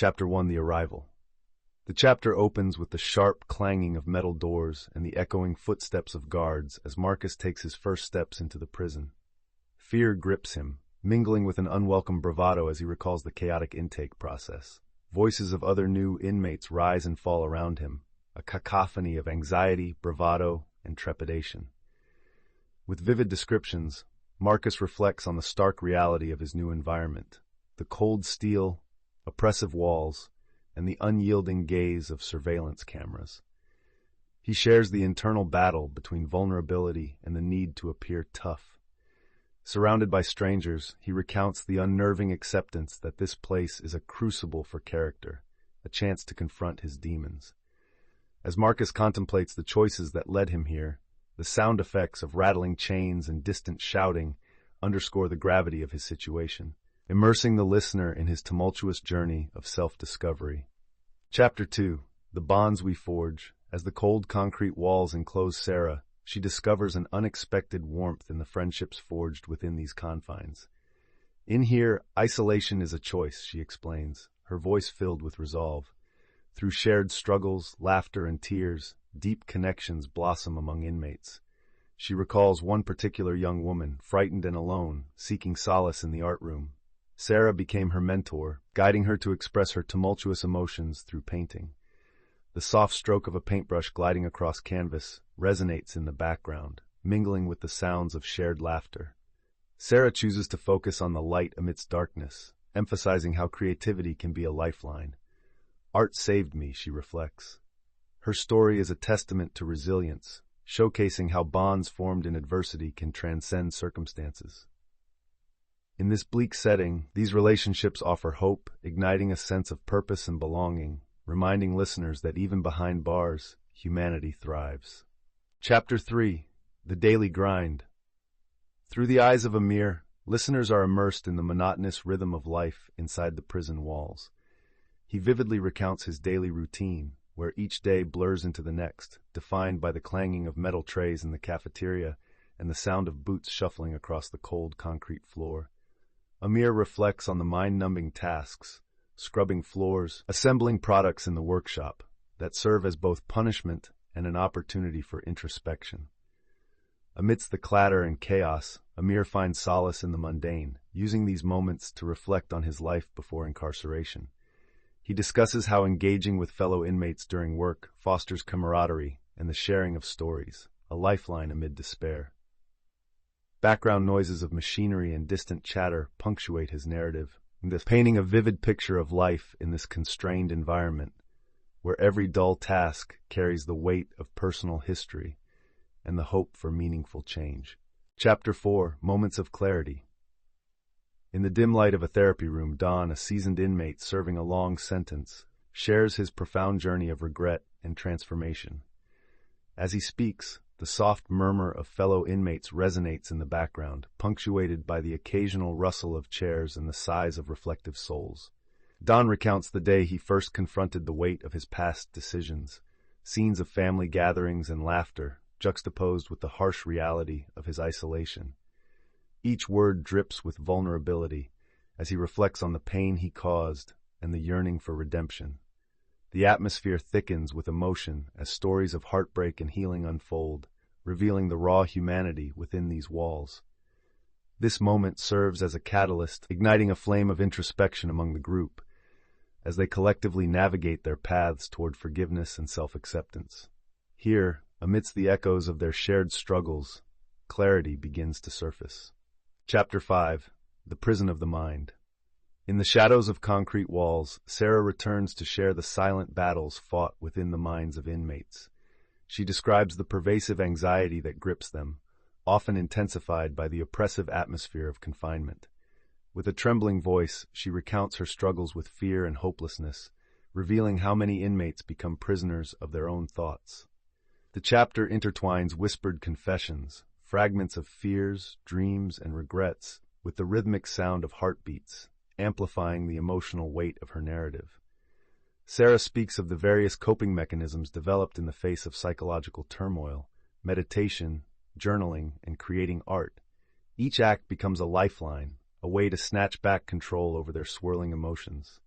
Chapter 1: The Arrival. The chapter opens with the sharp clanging of metal doors and the echoing footsteps of guards as Marcus takes his first steps into the prison. Fear grips him, mingling with an unwelcome bravado as he recalls the chaotic intake process. Voices of other new inmates rise and fall around him, a cacophony of anxiety, bravado, and trepidation. With vivid descriptions, Marcus reflects on the stark reality of his new environment: the cold steel, oppressive walls, and the unyielding gaze of surveillance cameras. He shares the internal battle between vulnerability and the need to appear tough. Surrounded by strangers, he recounts the unnerving acceptance that this place is a crucible for character, a chance to confront his demons. As Marcus contemplates the choices that led him here, the sound effects of rattling chains and distant shouting underscore the gravity of his situation, immersing the listener in his tumultuous journey of self-discovery. Chapter 2: The Bonds We Forge. As the cold concrete walls enclose Sarah, she discovers an unexpected warmth in the friendships forged within these confines. In here, isolation is a choice, she explains, her voice filled with resolve. Through shared struggles, laughter, and tears, deep connections blossom among inmates. She recalls one particular young woman, frightened and alone, seeking solace in the art room. Sarah became her mentor, guiding her to express her tumultuous emotions through painting. The soft stroke of a paintbrush gliding across canvas resonates in the background, mingling with the sounds of shared laughter. Sarah chooses to focus on the light amidst darkness, emphasizing how creativity can be a lifeline. Art saved me, she reflects. Her story is a testament to resilience, showcasing how bonds formed in adversity can transcend circumstances. In this bleak setting, these relationships offer hope, igniting a sense of purpose and belonging, reminding listeners that even behind bars, humanity thrives. Chapter 3: The Daily Grind. Through the eyes of Amir, listeners are immersed in the monotonous rhythm of life inside the prison walls. He vividly recounts his daily routine, where each day blurs into the next, defined by the clanging of metal trays in the cafeteria and the sound of boots shuffling across the cold concrete floor. Amir reflects on the mind-numbing tasks, scrubbing floors, assembling products in the workshop, that serve as both punishment and an opportunity for introspection. Amidst the clatter and chaos, Amir finds solace in the mundane, using these moments to reflect on his life before incarceration. He discusses how engaging with fellow inmates during work fosters camaraderie and the sharing of stories, a lifeline amid despair. Background noises of machinery and distant chatter punctuate his narrative, painting a vivid picture of life in this constrained environment, where every dull task carries the weight of personal history and the hope for meaningful change. Chapter 4: Moments of Clarity. In the dim light of a therapy room, Don, a seasoned inmate serving a long sentence, shares his profound journey of regret and transformation. As he speaks, the soft murmur of fellow inmates resonates in the background, punctuated by the occasional rustle of chairs and the sighs of reflective souls. Don recounts the day he first confronted the weight of his past decisions, scenes of family gatherings and laughter, juxtaposed with the harsh reality of his isolation. Each word drips with vulnerability as he reflects on the pain he caused and the yearning for redemption. The atmosphere thickens with emotion as stories of heartbreak and healing unfold, revealing the raw humanity within these walls. This moment serves as a catalyst, igniting a flame of introspection among the group, as they collectively navigate their paths toward forgiveness and self-acceptance. Here, amidst the echoes of their shared struggles, clarity begins to surface. Chapter 5: The Prison of the Mind. In the shadows of concrete walls, Sarah returns to share the silent battles fought within the minds of inmates. She describes the pervasive anxiety that grips them, often intensified by the oppressive atmosphere of confinement. With a trembling voice, she recounts her struggles with fear and hopelessness, revealing how many inmates become prisoners of their own thoughts. The chapter intertwines whispered confessions, fragments of fears, dreams, and regrets, with the rhythmic sound of heartbeats, amplifying the emotional weight of her narrative. Sarah speaks of the various coping mechanisms developed in the face of psychological turmoil: meditation, journaling, and creating art. Each act becomes a lifeline, a way to snatch back control over their swirling emotions.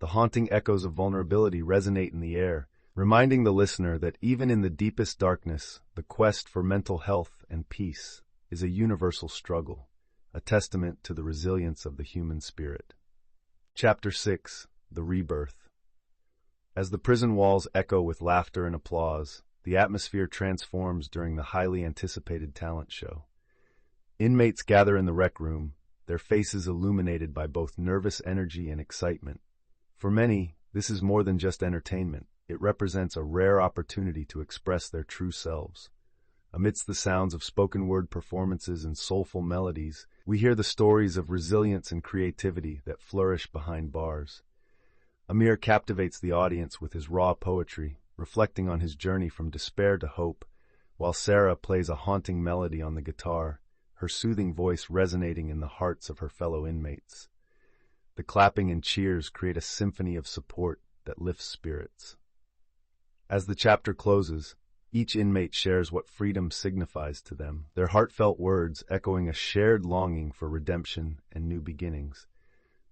The haunting echoes of vulnerability resonate in the air, reminding the listener that even in the deepest darkness, the quest for mental health and peace is a universal struggle, a testament to the resilience of the human spirit. Chapter 6. The Rebirth. As the prison walls echo with laughter and applause, the atmosphere transforms during the highly anticipated talent show. Inmates gather in the rec room, their faces illuminated by both nervous energy and excitement. For many, this is more than just entertainment. It represents a rare opportunity to express their true selves. Amidst the sounds of spoken-word performances and soulful melodies, we hear the stories of resilience and creativity that flourish behind bars. Amir captivates the audience with his raw poetry, reflecting on his journey from despair to hope, while Sarah plays a haunting melody on the guitar, her soothing voice resonating in the hearts of her fellow inmates. The clapping and cheers create a symphony of support that lifts spirits. As the chapter closes, each inmate shares what freedom signifies to them, their heartfelt words echoing a shared longing for redemption and new beginnings.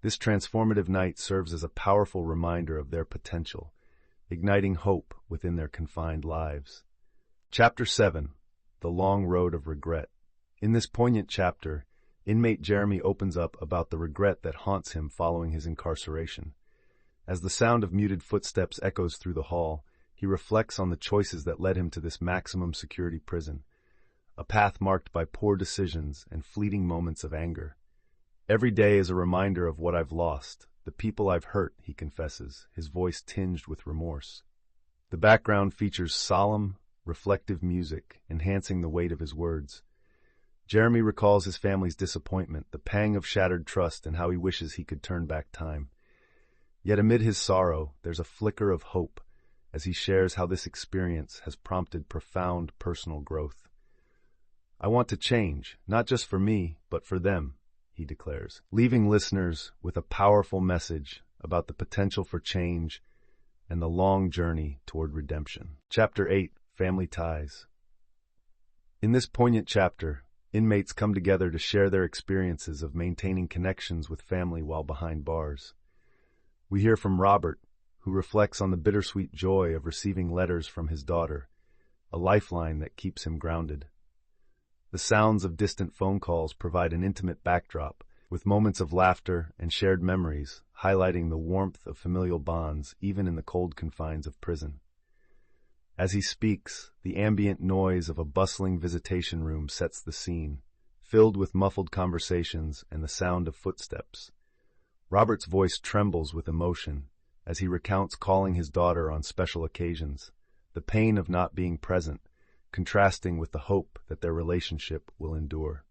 This transformative night serves as a powerful reminder of their potential, igniting hope within their confined lives. Chapter 7. The Long Road of Regret. In this poignant chapter, inmate Jeremy opens up about the regret that haunts him following his incarceration. As the sound of muted footsteps echoes through the hall, he reflects on the choices that led him to this maximum security prison, a path marked by poor decisions and fleeting moments of anger. Every day is a reminder of what I've lost, the people I've hurt, he confesses, his voice tinged with remorse. The background features solemn, reflective music, enhancing the weight of his words. Jeremy recalls his family's disappointment, the pang of shattered trust, and how he wishes he could turn back time. Yet amid his sorrow, there's a flicker of hope, as he shares how this experience has prompted profound personal growth. I want to change, not just for me, but for them, he declares, leaving listeners with a powerful message about the potential for change and the long journey toward redemption. Chapter 8. Family Ties. In this poignant chapter, inmates come together to share their experiences of maintaining connections with family while behind bars. We hear from Robert, who reflects on the bittersweet joy of receiving letters from his daughter, a lifeline that keeps him grounded. The sounds of distant phone calls provide an intimate backdrop, with moments of laughter and shared memories, highlighting the warmth of familial bonds even in the cold confines of prison. As he speaks, the ambient noise of a bustling visitation room sets the scene, filled with muffled conversations and the sound of footsteps. Robert's voice trembles with emotion as he recounts calling his daughter on special occasions, the pain of not being present, contrasting with the hope that their relationship will endure.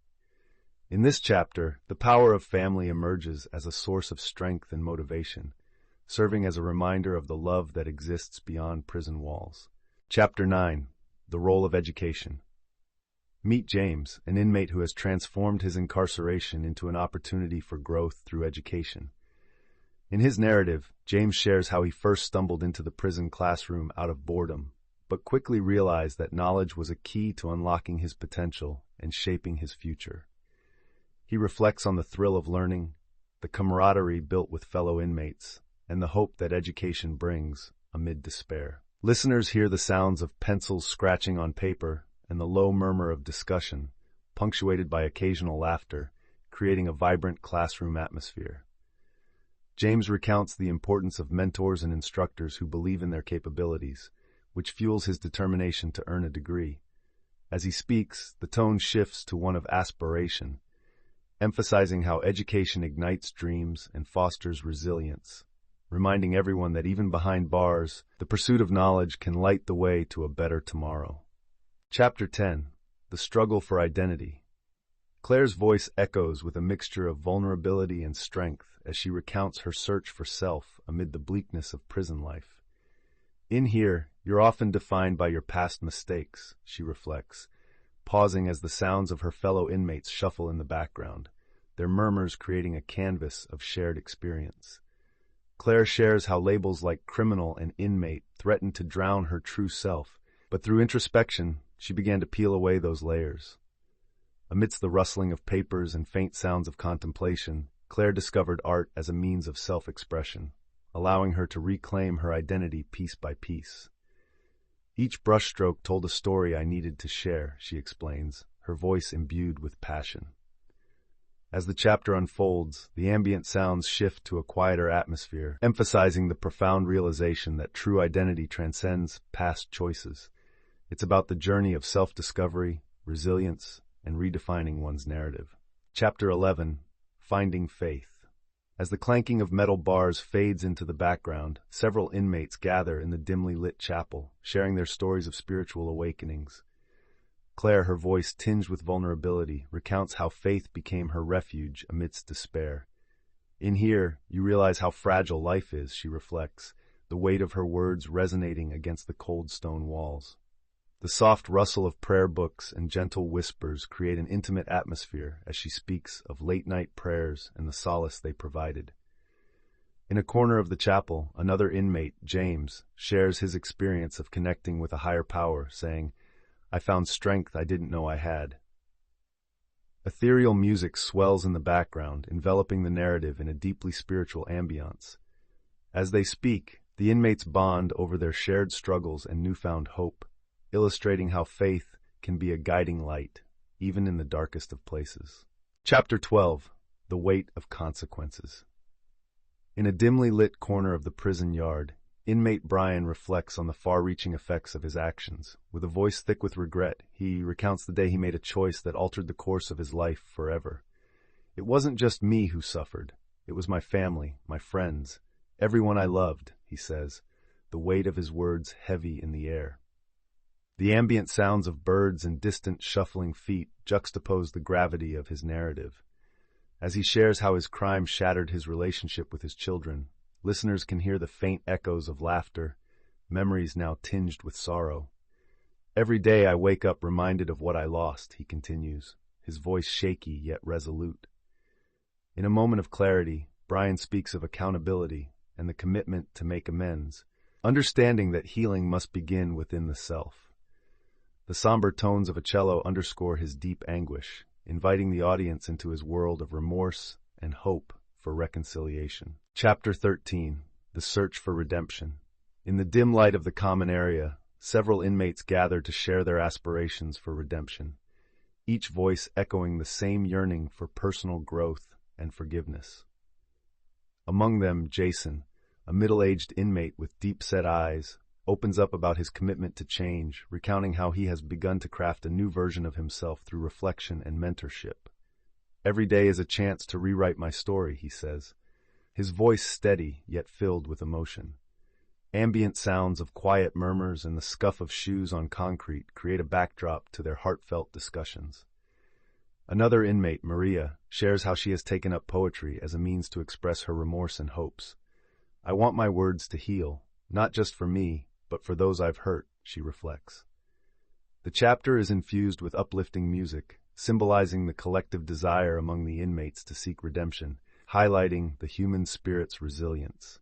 In this chapter, the power of family emerges as a source of strength and motivation, serving as a reminder of the love that exists beyond prison walls. Chapter 9. The Role of Education. Meet James, an inmate who has transformed his incarceration into an opportunity for growth through education. In his narrative, James shares how he first stumbled into the prison classroom out of boredom, but quickly realized that knowledge was a key to unlocking his potential and shaping his future. He reflects on the thrill of learning, the camaraderie built with fellow inmates, and the hope that education brings amid despair. Listeners hear the sounds of pencils scratching on paper and the low murmur of discussion, punctuated by occasional laughter, creating a vibrant classroom atmosphere. James recounts the importance of mentors and instructors who believe in their capabilities, which fuels his determination to earn a degree. As he speaks, the tone shifts to one of aspiration, emphasizing how education ignites dreams and fosters resilience, reminding everyone that even behind bars, the pursuit of knowledge can light the way to a better tomorrow. Chapter 10. The Struggle for Identity. Claire's voice echoes with a mixture of vulnerability and strength as she recounts her search for self amid the bleakness of prison life. In here, you're often defined by your past mistakes, she reflects, pausing as the sounds of her fellow inmates shuffle in the background, their murmurs creating a canvas of shared experience. Claire shares how labels like criminal and inmate threatened to drown her true self, but through introspection, she began to peel away those layers. Amidst the rustling of papers and faint sounds of contemplation, Claire discovered art as a means of self-expression. allowing her to reclaim her identity piece by piece. Each brushstroke told a story I needed to share, she explains, her voice imbued with passion. As the chapter unfolds, the ambient sounds shift to a quieter atmosphere, emphasizing the profound realization that true identity transcends past choices. It's about the journey of self-discovery, resilience, and redefining one's narrative. Chapter 11, Finding Faith. As the clanking of metal bars fades into the background, several inmates gather in the dimly lit chapel, sharing their stories of spiritual awakenings. Claire, her voice tinged with vulnerability, recounts how faith became her refuge amidst despair. In here, you realize how fragile life is, she reflects, the weight of her words resonating against the cold stone walls. The soft rustle of prayer books and gentle whispers create an intimate atmosphere as she speaks of late-night prayers and the solace they provided. In a corner of the chapel, another inmate, James, shares his experience of connecting with a higher power, saying, "I found strength I didn't know I had." Ethereal music swells in the background, enveloping the narrative in a deeply spiritual ambiance. As they speak, the inmates bond over their shared struggles and newfound hope, illustrating how faith can be a guiding light, even in the darkest of places. Chapter 12, The Weight of Consequences. In a dimly lit corner of the prison yard, inmate Brian reflects on the far-reaching effects of his actions. With a voice thick with regret, he recounts the day he made a choice that altered the course of his life forever. "It wasn't just me who suffered. It was my family, my friends, everyone I loved," he says, the weight of his words heavy in the air. The ambient sounds of birds and distant shuffling feet juxtapose the gravity of his narrative. As he shares how his crime shattered his relationship with his children, listeners can hear the faint echoes of laughter, memories now tinged with sorrow. "Every day I wake up reminded of what I lost," he continues, his voice shaky yet resolute. In a moment of clarity, Brian speaks of accountability and the commitment to make amends, understanding that healing must begin within the self. The somber tones of a cello underscore his deep anguish, inviting the audience into his world of remorse and hope for reconciliation. Chapter 13, The Search for Redemption. In the dim light of the common area, several inmates gather to share their aspirations for redemption, each voice echoing the same yearning for personal growth and forgiveness. Among them, Jason, a middle-aged inmate with deep-set eyes, opens up about his commitment to change, recounting how he has begun to craft a new version of himself through reflection and mentorship. "Every day is a chance to rewrite my story," he says, his voice steady yet filled with emotion. Ambient sounds of quiet murmurs and the scuff of shoes on concrete create a backdrop to their heartfelt discussions. Another inmate, Maria, shares how she has taken up poetry as a means to express her remorse and hopes. "I want my words to heal, not just for me, but for those I've hurt," she reflects. The chapter is infused with uplifting music, symbolizing the collective desire among the inmates to seek redemption, highlighting the human spirit's resilience.